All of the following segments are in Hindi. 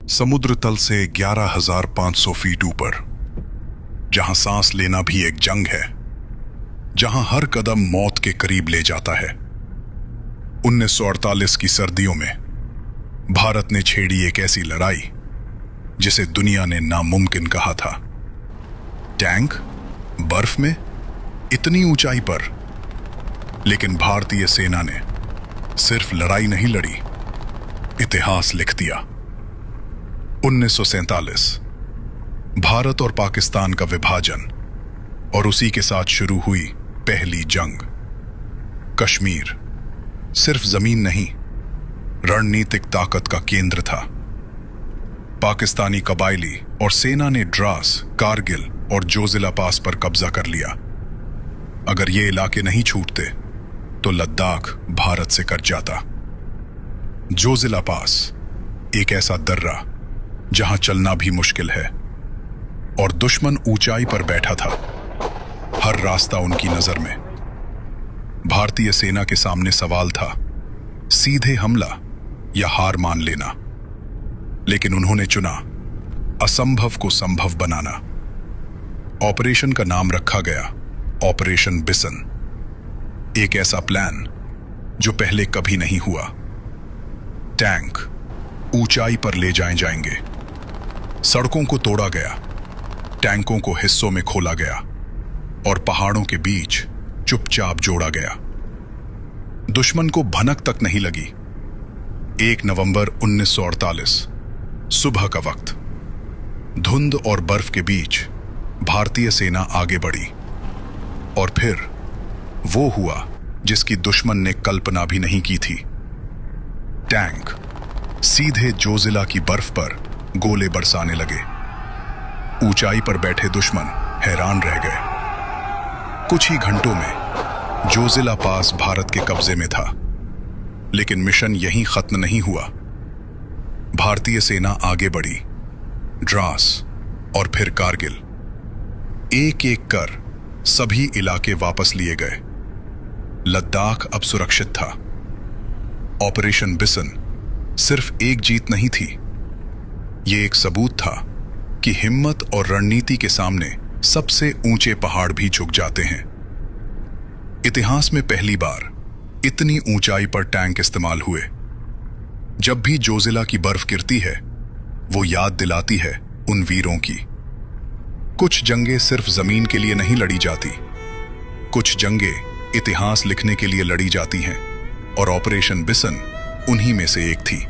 समुद्र तल से 11,500 फीट ऊपर, जहां सांस लेना भी एक जंग है, जहां हर कदम मौत के करीब ले जाता है। 1948 की सर्दियों में भारत ने छेड़ी एक ऐसी लड़ाई जिसे दुनिया ने नामुमकिन कहा था। टैंक बर्फ में, इतनी ऊंचाई पर। लेकिन भारतीय सेना ने सिर्फ लड़ाई नहीं लड़ी, इतिहास लिख दिया। 1947 भारत और पाकिस्तान का विभाजन और उसी के साथ शुरू हुई पहली जंग। कश्मीर सिर्फ जमीन नहीं, रणनीतिक ताकत का केंद्र था। पाकिस्तानी कबायली और सेना ने द्रास, कारगिल और जोजिला पास पर कब्जा कर लिया। अगर ये इलाके नहीं छूटते तो लद्दाख भारत से कट जाता। जोजिला पास एक ऐसा दर्रा जहां चलना भी मुश्किल है, और दुश्मन ऊंचाई पर बैठा था, हर रास्ता उनकी नजर में। भारतीय सेना के सामने सवाल था, सीधे हमला या हार मान लेना। लेकिन उन्होंने चुना असंभव को संभव बनाना। ऑपरेशन का नाम रखा गया ऑपरेशन बिसन। एक ऐसा प्लान जो पहले कभी नहीं हुआ। टैंक ऊंचाई पर ले जाएंगे। सड़कों को तोड़ा गया, टैंकों को हिस्सों में खोला गया और पहाड़ों के बीच चुपचाप जोड़ा गया। दुश्मन को भनक तक नहीं लगी। 1 नवंबर 1948 सुबह का वक्त, धुंध और बर्फ के बीच भारतीय सेना आगे बढ़ी, और फिर वो हुआ जिसकी दुश्मन ने कल्पना भी नहीं की थी। टैंक सीधे जोजिला की बर्फ पर गोले बरसाने लगे। ऊंचाई पर बैठे दुश्मन हैरान रह गए। कुछ ही घंटों में जोजिला पास भारत के कब्जे में था। लेकिन मिशन यहीं खत्म नहीं हुआ। भारतीय सेना आगे बढ़ी, द्रास और फिर कारगिल। एक एक कर सभी इलाके वापस लिए गए। लद्दाख अब सुरक्षित था। ऑपरेशन बिसन सिर्फ एक जीत नहीं थी, यह एक सबूत था कि हिम्मत और रणनीति के सामने सबसे ऊंचे पहाड़ भी झुक जाते हैं। इतिहास में पहली बार इतनी ऊंचाई पर टैंक इस्तेमाल हुए। जब भी जोजिला की बर्फ गिरती है, वो याद दिलाती है उन वीरों की। कुछ जंगें सिर्फ जमीन के लिए नहीं लड़ी जाती, कुछ जंगें इतिहास लिखने के लिए लड़ी जाती हैं, और ऑपरेशन बिसन उन्हीं में से एक थी।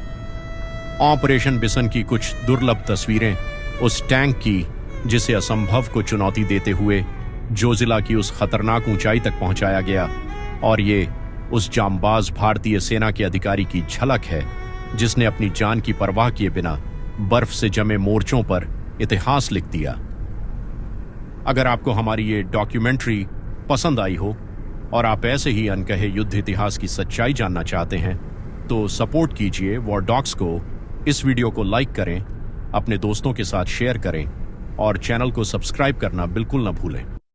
ऑपरेशन बिसन की कुछ दुर्लभ तस्वीरें उस टैंक की जिसे असंभव को चुनौती देते हुए जोजिला की उस खतरनाक ऊंचाई तक पहुंचाया गया, और ये उस जांबाज भारतीय सेना के अधिकारी की झलक है जिसने अपनी जान की परवाह किए बिना बर्फ से जमे मोर्चों पर इतिहास लिख दिया। अगर आपको हमारी ये डॉक्यूमेंट्री पसंद आई हो और आप ऐसे ही अनकहे युद्ध इतिहास की सच्चाई जानना चाहते हैं, तो सपोर्ट कीजिए वॉर डॉक्स को। इस वीडियो को लाइक करें, अपने दोस्तों के साथ शेयर करें और चैनल को सब्सक्राइब करना बिल्कुल न भूलें।